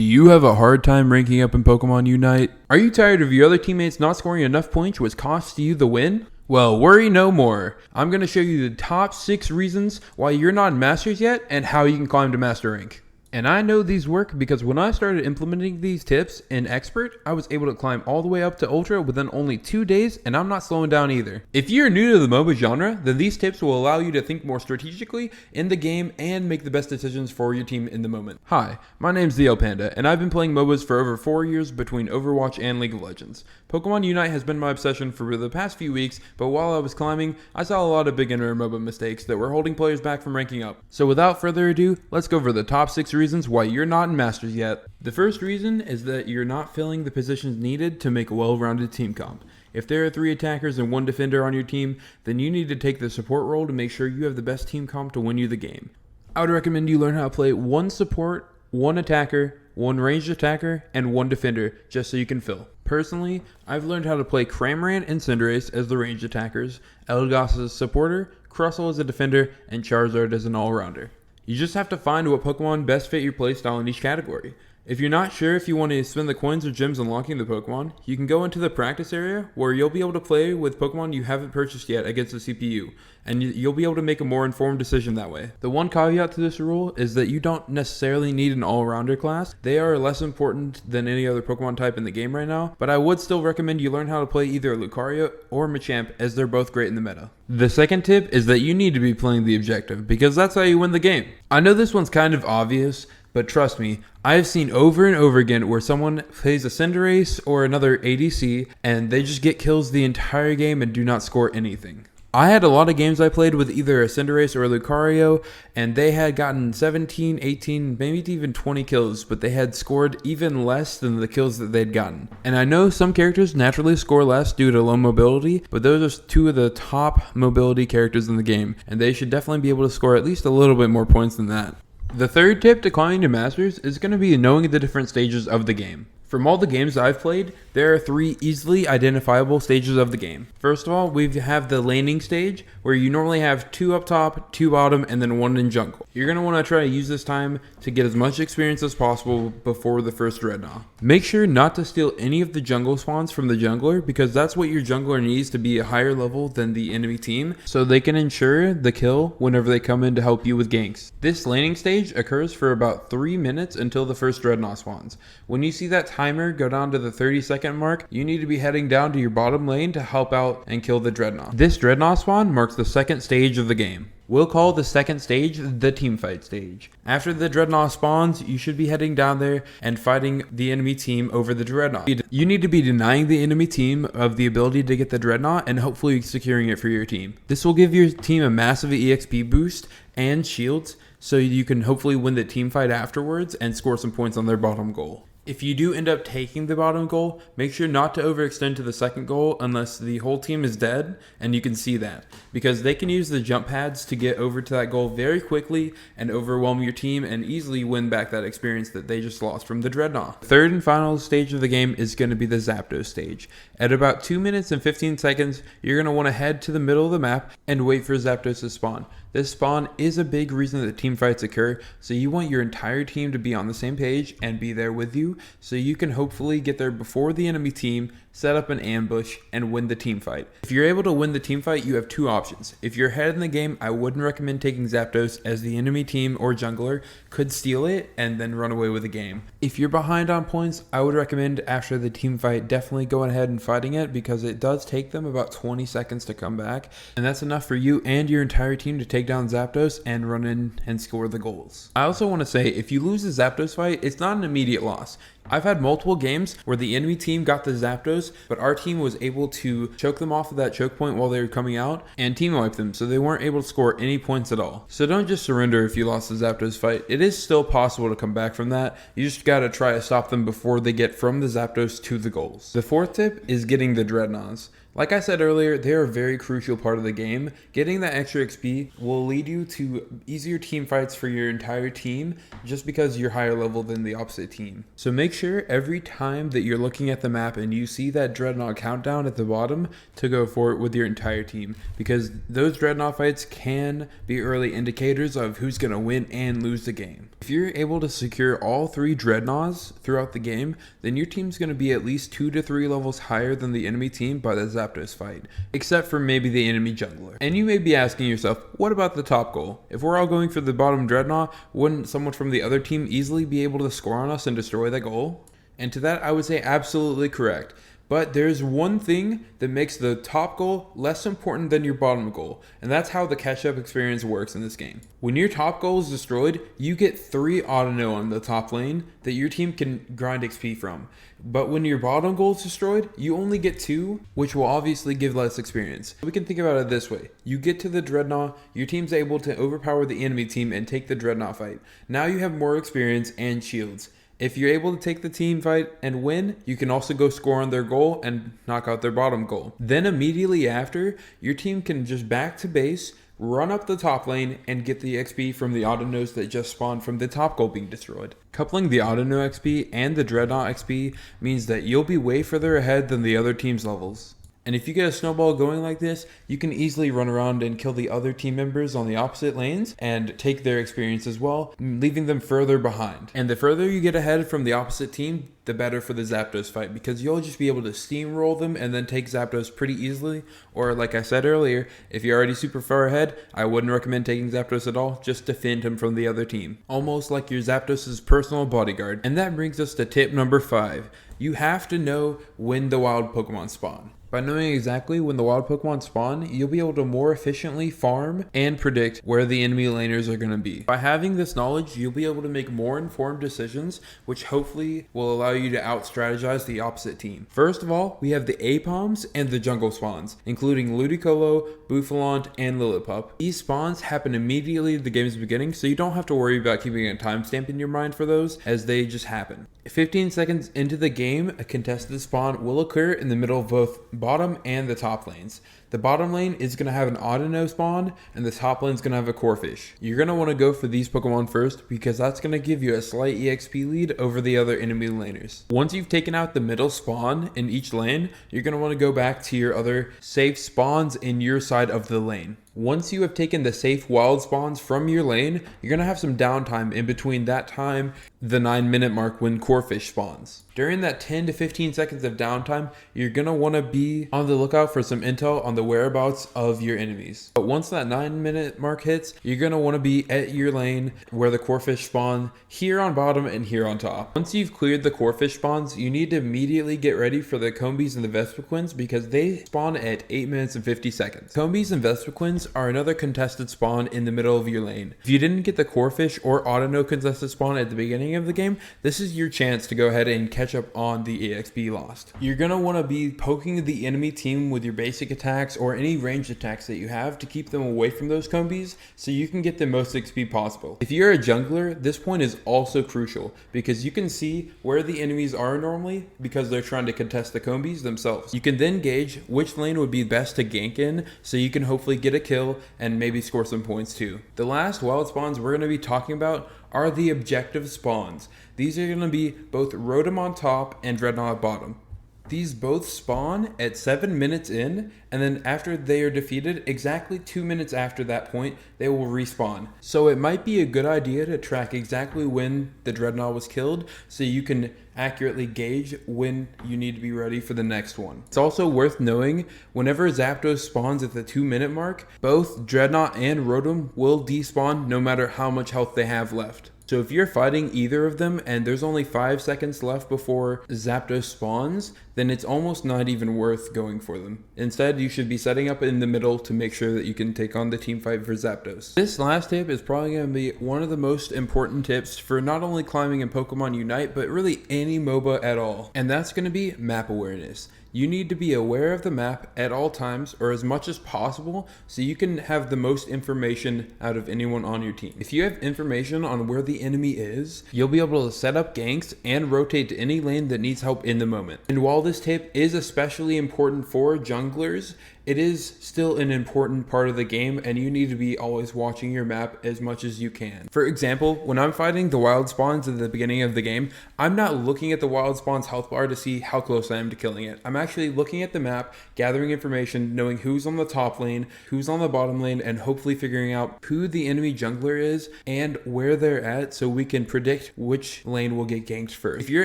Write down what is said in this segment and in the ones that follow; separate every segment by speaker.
Speaker 1: Do you have a hard time ranking up in Pokemon Unite? Are you tired of your other teammates not scoring enough points which costs you the win? Well, worry no more. I'm going to show you the top 6 reasons why you're not in Masters yet and how you can climb to Master Rank. And I know these work because when I started implementing these tips in Expert, I was able to climb all the way up to Ultra within only 2 days, and I'm not slowing down either. If you're new to the MOBA genre, then these tips will allow you to think more strategically in the game and make the best decisions for your team in the moment. Hi, my name's the Panda, and I've been playing MOBAs for over 4 years between Overwatch and League of Legends. Pokemon Unite has been my obsession for the past few weeks, but while I was climbing, I saw a lot of beginner MOBA mistakes that were holding players back from ranking up. So without further ado, let's go over the top 6 reasons why you're not in Masters yet. The first reason is that you're not filling the positions needed to make a well-rounded team comp. If there are 3 attackers and 1 defender on your team, then you need to take the support role to make sure you have the best team comp to win you the game. I would recommend you learn how to play 1 support, 1 attacker, 1 ranged attacker, and 1 defender, just so you can fill. Personally, I've learned how to play Cramorant and Cinderace as the ranged attackers, Eldegoss as a supporter, Crustle as a defender, and Charizard as an all-rounder. You just have to find what Pokemon best fit your playstyle in each category. If you're not sure if you want to spend the coins or gems unlocking the Pokemon, you can go into the practice area where you'll be able to play with Pokemon you haven't purchased yet against the CPU, and you'll be able to make a more informed decision that way. The one caveat to this rule is that you don't necessarily need an all-rounder class. They are less important than any other Pokemon type in the game right now, but I would still recommend you learn how to play either Lucario or Machamp, as they're both great in the meta. The second tip is that you need to be playing the objective, because that's how you win the game. I know this one's kind of obvious, but trust me, I've seen over and over again where someone plays a Cinderace or another ADC and they just get kills the entire game and do not score anything. I had a lot of games I played with either a Cinderace or a Lucario, and they had gotten 17, 18, maybe even 20 kills, but they had scored even less than the kills that they'd gotten. And I know some characters naturally score less due to low mobility, but those are 2 of the top mobility characters in the game, and they should definitely be able to score at least a little bit more points than that. The third tip to climbing to Masters is going to be knowing the different stages of the game. From all the games I've played, there are 3 easily identifiable stages of the game. First of all, we have the laning stage, where you normally have 2 up top, 2 bottom, and then 1 in jungle. You're going to want to try to use this time to get as much experience as possible before the first Dreadnought. Make sure not to steal any of the jungle spawns from the jungler, because that's what your jungler needs to be a higher level than the enemy team, so they can ensure the kill whenever they come in to help you with ganks. This laning stage occurs for about 3 minutes until the first Dreadnought spawns. When you see that timer go down to the 30-second mark, you need to be heading down to your bottom lane to help out and kill the Dreadnought. This Dreadnought spawn marks the second stage of the game. We'll call the second stage the teamfight stage. After the Dreadnought spawns, you should be heading down there and fighting the enemy team over the Dreadnought. You need to be denying the enemy team of the ability to get the Dreadnought and hopefully securing it for your team. This will give your team a massive EXP boost and shields, so you can hopefully win the team fight afterwards and score some points on their bottom goal. If you do end up taking the bottom goal, make sure not to overextend to the second goal unless the whole team is dead, and you can see that, because they can use the jump pads to get over to that goal very quickly and overwhelm your team and easily win back that experience that they just lost from the Dreadnought. Third and final stage of the game is going to be the Zapdos stage. At about 2 minutes and 15 seconds, you're going to want to head to the middle of the map and wait for Zapdos to spawn. This spawn is a big reason that team fights occur, so you want your entire team to be on the same page and be there with you, so you can hopefully get there before the enemy team, set up an ambush, and win the team fight. If you're able to win the team fight, you have 2 options. If you're ahead in the game, I wouldn't recommend taking Zapdos, as the enemy team or jungler could steal it and then run away with the game. If you're behind on points, I would recommend after the team fight definitely going ahead and fighting it, because it does take them about 20 seconds to come back, and that's enough for you and your entire team to take down Zapdos and run in and score the goals. I also want to say, if you lose the Zapdos fight, it's not an immediate loss. I've had multiple games where the enemy team got the Zapdos, but our team was able to choke them off of that choke point while they were coming out and team wipe them, so they weren't able to score any points at all. So don't just surrender if you lost the Zapdos fight. It is still possible to come back from that. You just gotta try to stop them before they get from the Zapdos to the goals. The fourth tip is getting the Dreadnoughts. Like I said earlier, they're a very crucial part of the game. Getting that extra XP will lead you to easier team fights for your entire team just because you're higher level than the opposite team. So make sure every time that you're looking at the map and you see that Dreadnought countdown at the bottom to go for it with your entire team, because those Dreadnought fights can be early indicators of who's going to win and lose the game. If you're able to secure all 3 Dreadnoughts throughout the game, then your team's going to be at least 2 to 3 levels higher than the enemy team by the Zapdos fight, except for maybe the enemy jungler. And you may be asking yourself, what about the top goal? If we're all going for the bottom Dreadnought, wouldn't someone from the other team easily be able to score on us and destroy that goal? And to that I would say absolutely correct. But there's one thing that makes the top goal less important than your bottom goal, and that's how the catch-up experience works in this game. When your top goal is destroyed, you get 3 auto-no on the top lane that your team can grind XP from. But when your bottom goal is destroyed, you only get 2, which will obviously give less experience. We can think about it this way. You get to the Dreadnought, your team's able to overpower the enemy team and take the Dreadnought fight. Now you have more experience and shields. If you're able to take the team fight and win, you can also go score on their goal and knock out their bottom goal. Then immediately after, your team can just back to base, run up the top lane, and get the XP from the auto-nos that just spawned from the top goal being destroyed. Coupling the auto-no XP and the Dreadnought XP means that you'll be way further ahead than the other team's levels. And if you get a snowball going like this, you can easily run around and kill the other team members on the opposite lanes and take their experience as well, leaving them further behind. And the further you get ahead from the opposite team, the better for the Zapdos fight, because you'll just be able to steamroll them and then take Zapdos pretty easily. Or like I said earlier, if you're already super far ahead, I wouldn't recommend taking Zapdos at all, just defend him from the other team. Almost like your Zapdos' personal bodyguard. And that brings us to tip number 5. You have to know when the wild Pokemon spawn. By knowing exactly when the wild Pokemon spawn, you'll be able to more efficiently farm and predict where the enemy laners are going to be. By having this knowledge, you'll be able to make more informed decisions, which hopefully will allow you to out-strategize the opposite team. First of all, we have the Apoms and the jungle spawns, including Ludicolo, Bouffalont, and Lillipup. These spawns happen immediately at the game's beginning, so you don't have to worry about keeping a timestamp in your mind for those, as they just happen. 15 seconds into the game, a contested spawn will occur in the middle of both bottom and the top lanes. The bottom lane is going to have an auto-no spawn, and the top lane is going to have a Corphish. You're going to want to go for these Pokemon first, because that's going to give you a slight EXP lead over the other enemy laners. Once you've taken out the middle spawn in each lane, you're going to want to go back to your other safe spawns in your side of the lane. Once you have taken the safe wild spawns from your lane, you're going to have some downtime in between that time, the 9-minute mark when Corphish spawns. During that 10 to 15 seconds of downtime, you're going to want to be on the lookout for some intel on the whereabouts of your enemies. But once that 9-minute mark hits, you're going to want to be at your lane where the Corphish spawn, here on bottom and here on top. Once you've cleared the Corphish spawns, you need to immediately get ready for the Combees and the Vespiquens, because they spawn at 8 minutes and 50 seconds. Combees and Vespiquens are another contested spawn in the middle of your lane. If you didn't get the Corphish or auto-no contested spawn at the beginning of the game, this is your chance to go ahead and catch up on the EXP lost. You're going to want to be poking the enemy team with your basic attacks or any ranged attacks that you have to keep them away from those Combees so you can get the most XP possible. If you're a jungler, this point is also crucial because you can see where the enemies are normally because they're trying to contest the Combees themselves. You can then gauge which lane would be best to gank in so you can hopefully get a kill and maybe score some points too. The last wild spawns we're going to be talking about are the objective spawns. These are going to be both Rotom on top and Dreadnought bottom. These both spawn at 7 minutes in, and then after they are defeated, exactly 2 minutes after that point, they will respawn. So it might be a good idea to track exactly when the Dreadnought was killed so you can accurately gauge when you need to be ready for the next one. It's also worth knowing, whenever Zapdos spawns at the 2-minute mark, both Dreadnought and Rotom will despawn no matter how much health they have left. So if you're fighting either of them and there's only 5 seconds left before Zapdos spawns, then it's almost not even worth going for them. Instead, you should be setting up in the middle to make sure that you can take on the team fight for Zapdos. This last tip is probably going to be one of the most important tips for not only climbing in Pokemon Unite, but really any MOBA at all. And that's going to be map awareness. You need to be aware of the map at all times, or as much as possible, so you can have the most information out of anyone on your team. If you have information on where the enemy is, you'll be able to set up ganks and rotate to any lane that needs help in the moment. And while this tip is especially important for junglers, it is still an important part of the game, and you need to be always watching your map as much as you can. For example, when I'm fighting the wild spawns at the beginning of the game, I'm not looking at the wild spawn's health bar to see how close I am to killing it. I'm actually looking at the map, gathering information, knowing who's on the top lane, who's on the bottom lane, and hopefully figuring out who the enemy jungler is and where they're at, so we can predict which lane will get ganked first. If you're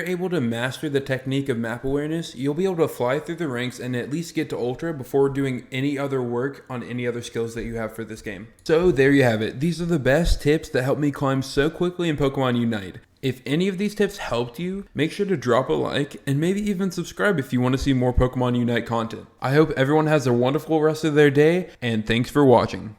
Speaker 1: able to master the technique of map awareness, you'll be able to fly through the ranks and at least get to Ultra before doing any other work on any other skills that you have for this game. So there you have it. These are the best tips that helped me climb so quickly in Pokemon Unite. If any of these tips helped you, make sure to drop a like and maybe even subscribe if you want to see more Pokemon Unite content. I hope everyone has a wonderful rest of their day, and thanks for watching.